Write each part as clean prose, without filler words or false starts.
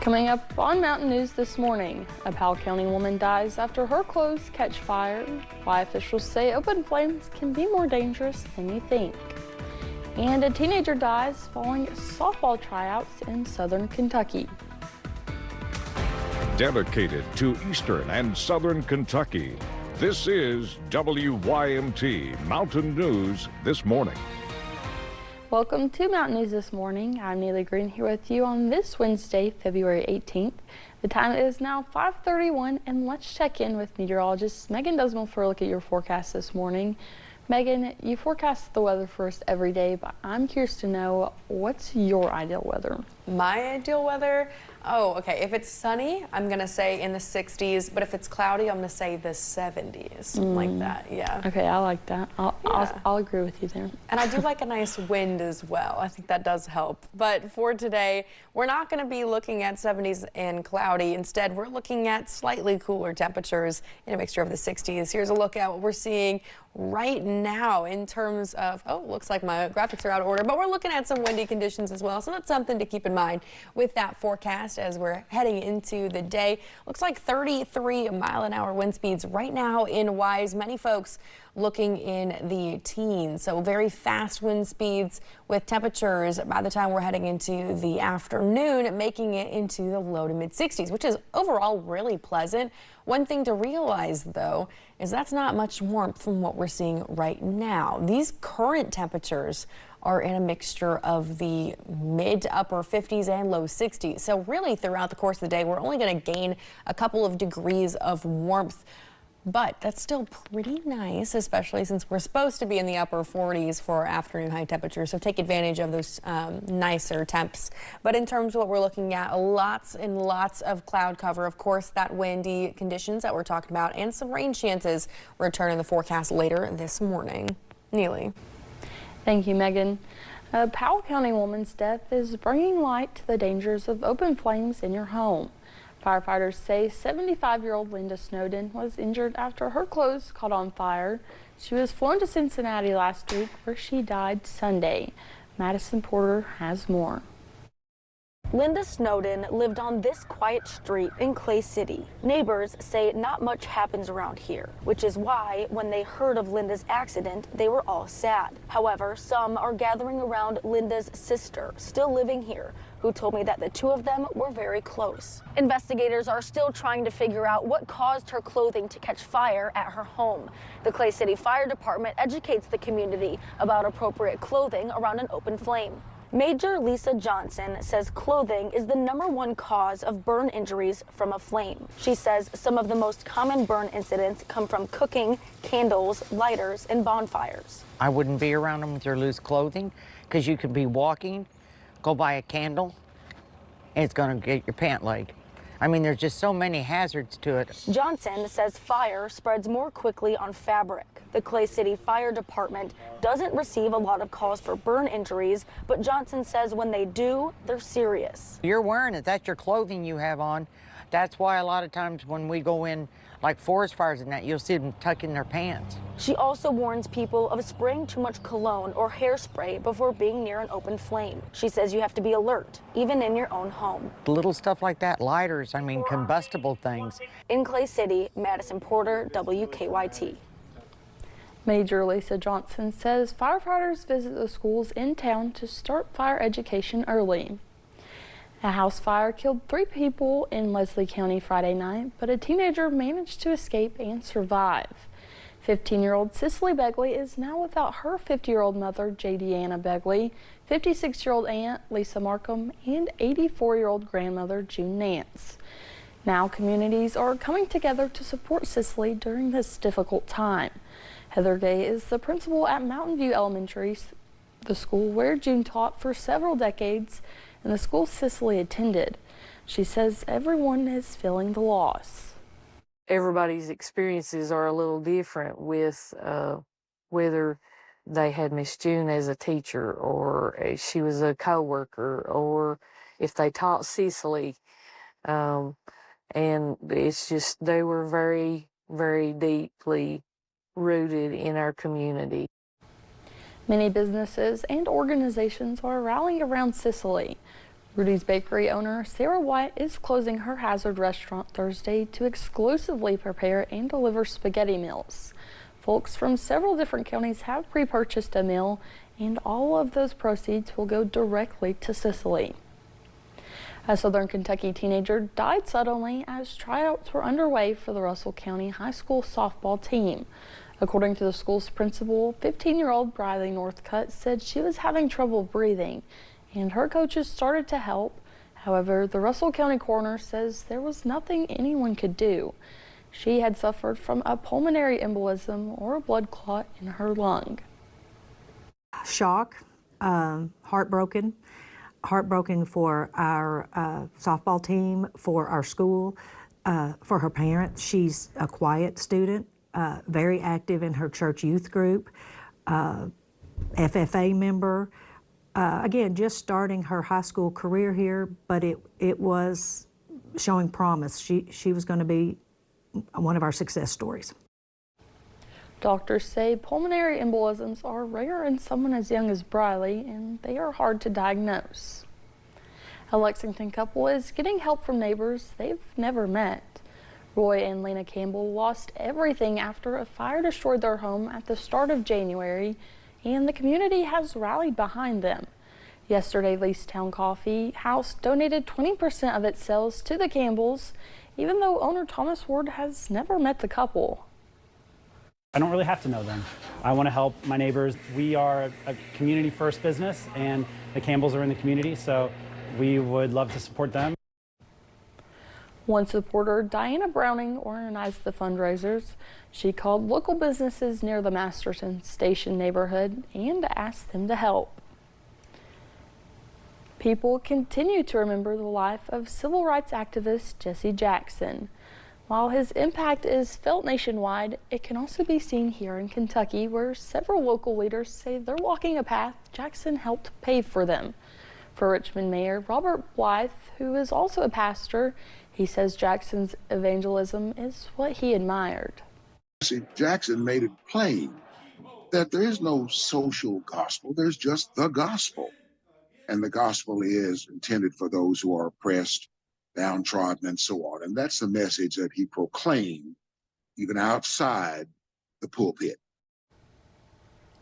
Coming up on Mountain News this morning, a Powell County woman dies after her clothes catch fire, why officials say open flames can be more dangerous than you think. And a teenager dies following softball tryouts in southern Kentucky. Dedicated to Eastern and Southern Kentucky, this is WYMT Mountain News This Morning. Welcome to Mountain News This Morning. I'm Neely Green here with you on this Wednesday, February 18th. The time is now 5:31, and let's check in with meteorologist Megan Desmond for a look at your forecast this morning. Megan, you forecast the weather for us every day, but I'm curious to know, what's your ideal weather? My ideal weather? Oh, okay. If it's sunny, I'm going to say in the 60s, but if it's cloudy, I'm going to say the 70s, like that, yeah. Okay, I like that. I'll agree with you there. And I do like a nice wind as well. I think that does help. But for today, we're not going to be looking at 70s and cloudy. Instead, we're looking at slightly cooler temperatures in a mixture of the 60s. Here's a look at what we're seeing right now in terms of, oh, looks like my graphics are out of order, but we're looking at some windy conditions as well. So that's something to keep in mind with that forecast as we're heading into the day. Looks like 33-mile-an-hour wind speeds right now in Wise. Many folks looking in the teens, so very fast wind speeds with temperatures by the time we're heading into the afternoon making it into the low to mid 60s, which is overall really pleasant. One thing to realize though is that's not much warmth from what we're seeing right now. These current temperatures are in a mixture of the mid to upper 50s and low 60s. So really throughout the course of the day, we're only going to gain a couple of degrees of warmth. But that's still pretty nice, especially since we're supposed to be in the upper 40s for our afternoon high temperatures. So take advantage of those nicer temps. But in terms of what we're looking at, lots and lots of cloud cover. Of course, that windy conditions that we're talking about and some rain chances return in the forecast later this morning. Neely. Thank you, Megan. A Powell County woman's death is bringing light to the dangers of open flames in your home. Firefighters say 75-year-old Linda Snowden was injured after her clothes caught on fire. She was flown to Cincinnati last week, where she died Sunday. Madison Porter has more. Linda Snowden lived on this quiet street in Clay City. Neighbors say not much happens around here, which is why when they heard of Linda's accident, they were all sad. However, some are gathering around Linda's sister, still living here, who told me that the two of them were very close. Investigators are still trying to figure out what caused her clothing to catch fire at her home. The Clay City Fire Department educates the community about appropriate clothing around an open flame. Major Lisa Johnson says clothing is the #1 cause of burn injuries from a flame. She says some of the most common burn incidents come from cooking, candles, lighters, and bonfires. I wouldn't be around them with your loose clothing because you could be walking, go by a candle, and it's going to get your pant leg. I mean, there's just so many hazards to it. Johnson says fire spreads more quickly on fabric. The Clay City Fire Department doesn't receive a lot of calls for burn injuries, but Johnson says when they do, they're serious. You're wearing it. That's your clothing you have on. That's why a lot of times when we go in, like forest fires and that, you'll see them tucking their pants. She also warns people of spraying too much cologne or hairspray before being near an open flame. She says you have to be alert, even in your own home. Little stuff like that, lighters, I mean, combustible things. In Clay City, Madison Porter, WKYT. Major Lisa Johnson says firefighters visit the schools in town to start fire education early. A house fire killed 3 people in Leslie County Friday night, but a teenager managed to escape and survive. 15-year-old Cicely Begley is now without her 50-year-old mother, J.D.Anna Begley, 56-year-old aunt, Lisa Markham, and 84-year-old grandmother, June Nance. Now communities are coming together to support Cicely during this difficult time. Heather Gay is the principal at Mountain View Elementary, the school where June taught for several decades, and the school Cicely attended. She says everyone is feeling the loss. Everybody's experiences are a little different with whether they had Miss June as a teacher or she was a co-worker or if they taught Cicely. And it's just, they were very, very deeply rooted in our community. Many businesses and organizations are rallying around Cicely. Rudy's Bakery owner Sarah White is closing her Hazard restaurant Thursday to exclusively prepare and deliver spaghetti meals. Folks from several different counties have pre-purchased a meal, and all of those proceeds will go directly to Sicily. A Southern Kentucky teenager died suddenly as tryouts were underway for the Russell County High School softball team. According to the school's principal, 15-year-old Briley Northcutt said she was having trouble breathing, and her coaches started to help. However, the Russell County coroner says there was nothing anyone could do. She had suffered from a pulmonary embolism or a blood clot in her lung. Shock, heartbroken for our softball team, for our school, for her parents. She's a quiet student, very active in her church youth group, FFA member. Again, just starting her high school career here, but it was showing promise. She was going to be one of our success stories. Doctors say pulmonary embolisms are rare in someone as young as Briley, and they are hard to diagnose. A Lexington couple is getting help from neighbors they've never met. Roy and Lena Campbell lost everything after a fire destroyed their home at the start of January, and the community has rallied behind them. Yesterday, Leestown Coffee House donated 20% of its sales to the Campbells, even though owner Thomas Ward has never met the couple. I don't really have to know them. I want to help my neighbors. We are a community-first business, and the Campbells are in the community, so we would love to support them. One supporter, Diana Browning, organized the fundraisers. She called local businesses near the Masterton Station neighborhood and asked them to help. People continue to remember the life of civil rights activist Jesse Jackson. While his impact is felt nationwide, it can also be seen here in Kentucky, where several local leaders say they're walking a path Jackson helped pave for them. For Richmond Mayor Robert Blythe, who is also a pastor, he says Jackson's evangelism is what he admired. Jesse Jackson made it plain that there is no social gospel, there's just the gospel. And the gospel is intended for those who are oppressed, downtrodden, and so on. And that's the message that he proclaimed even outside the pulpit.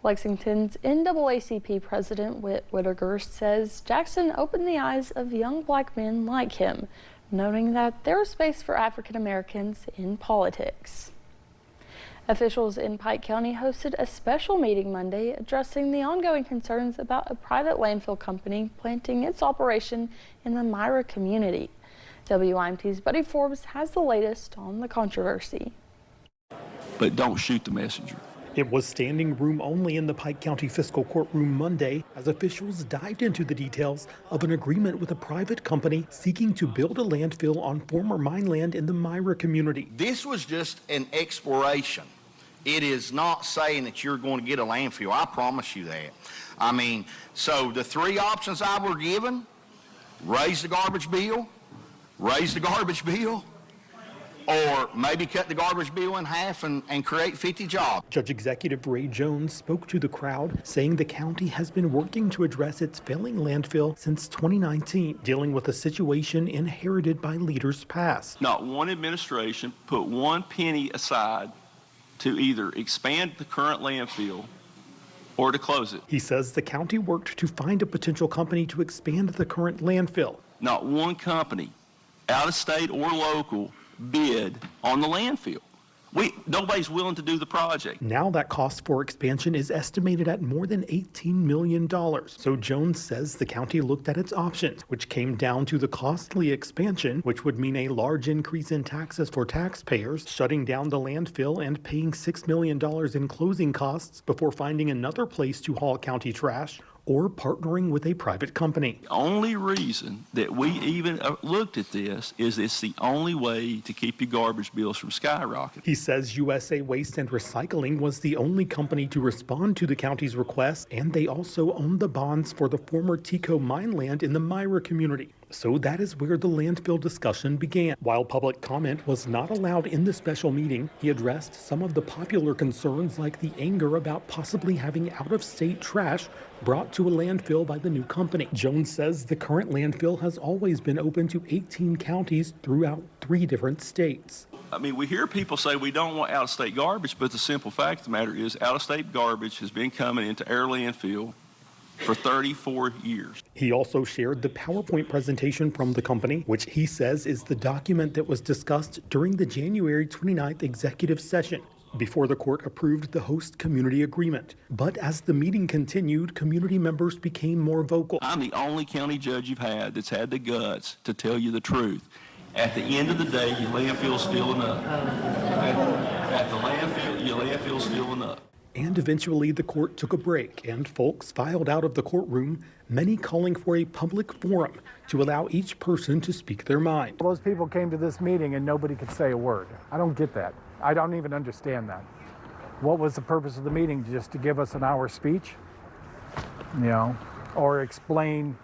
Lexington's NAACP President Whit Whittaker says Jackson opened the eyes of young black men like him, noting that there is space for African Americans in politics. Officials in Pike County hosted a special meeting Monday addressing the ongoing concerns about a private landfill company planting its operation in the Myra community. WIMT's Buddy Forbes has the latest on the controversy. But don't shoot the messenger. It was standing room only in the Pike County Fiscal Courtroom Monday as officials dived into the details of an agreement with a private company seeking to build a landfill on former mine land in the Myra community. This was just an exploration. It is not saying that you're going to get a landfill. I promise you that. I mean, so the three options I were given: raise the garbage bill, or maybe cut the garbage bill in half and create 50 jobs. Judge Executive Ray Jones spoke to the crowd, saying the county has been working to address its failing landfill since 2019, dealing with a situation inherited by leaders past. Not one administration put one penny aside to either expand the current landfill or to close it. He says the county worked to find a potential company to expand the current landfill. Not one company, out of state or local, bid on the landfill. Nobody's willing to do the project. Now that cost for expansion is estimated at more than $18 million. So Jones says the county looked at its options, which came down to the costly expansion, which would mean a large increase in taxes for taxpayers, shutting down the landfill and paying $6 million in closing costs before finding another place to haul county trash, or partnering with a private company. The only reason that we even looked at this is it's the only way to keep your garbage bills from skyrocketing. He says USA Waste and Recycling was the only company to respond to the county's request, and they also own the bonds for the former Tico mine land in the Myra community. So that is where the landfill discussion began. While public comment was not allowed in the special meeting, he addressed some of the popular concerns like the anger about possibly having out-of-state trash brought to a landfill by the new company. Jones says the current landfill has always been open to 18 counties throughout 3 different states. I mean, we hear people say we don't want out-of-state garbage, but the simple fact of the matter is out-of-state garbage has been coming into our landfill for 34 years. He also shared the PowerPoint presentation from the company, which he says is the document that was discussed during the January 29th executive session before the court approved the host community agreement. But as the meeting continued, community members became more vocal. I'm the only county judge you've had that's had the guts to tell you the truth. At the end of the day, your landfill's filling up. At the landfill, your landfill's filling up. And eventually the court took a break and folks filed out of the courtroom, many calling for a public forum to allow each person to speak their mind. Those people came to this meeting and nobody could say a word. I don't get that. I don't even understand that. What was the purpose of the meeting? Just to give us an hour speech? You know, or explain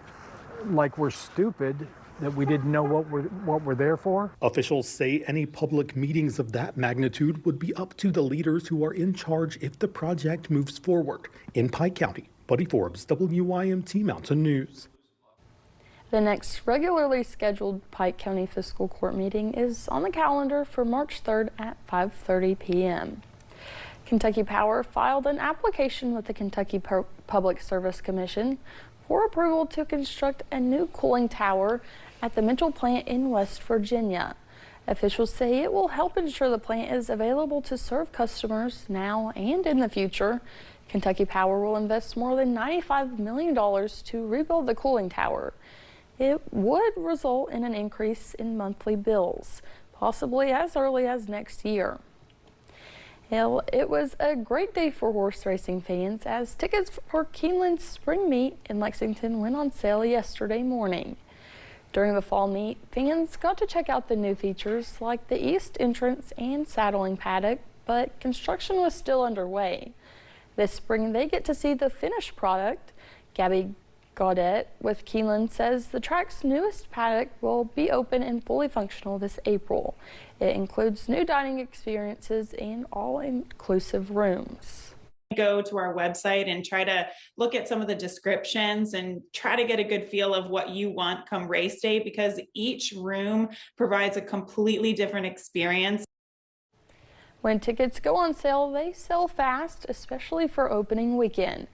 like we're stupid that we didn't know what we're there for? Officials say any public meetings of that magnitude would be up to the leaders who are in charge if the project moves forward. In Pike County, Buddy Forbes, WYMT Mountain News. The next regularly scheduled Pike County Fiscal Court meeting is on the calendar for March 3rd at 5:30 p.m. Kentucky Power filed an application with the Kentucky Public Service Commission for approval to construct a new cooling tower at the Mitchell plant in West Virginia. Officials say it will help ensure the plant is available to serve customers now and in the future. Kentucky Power will invest more than $95 million to rebuild the cooling tower. It would result in an increase in monthly bills, possibly as early as next year. It was a great day for horse racing fans as tickets for Keeneland's spring meet in Lexington went on sale yesterday morning. During the fall meet, fans got to check out the new features like the east entrance and saddling paddock, but construction was still underway. This spring, they get to see the finished product. Gabby Gaudet with Keeneland says the track's newest paddock will be open and fully functional this April. It includes new dining experiences and all-inclusive rooms. Go to our website and try to look at some of the descriptions and try to get a good feel of what you want come race day, because each room provides a completely different experience. When tickets go on sale, they sell fast, especially for opening weekend.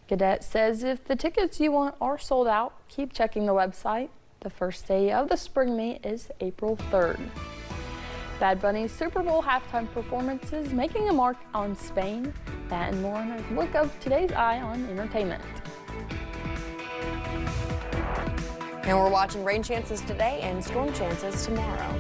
Cadet says if the tickets you want are sold out, keep checking the website. The first day of the spring meet is April 3rd. Bad Bunny's Super Bowl halftime performance is making a mark on Spain. That and more in a look of today's Eye on Entertainment. And we're watching rain chances today and storm chances tomorrow.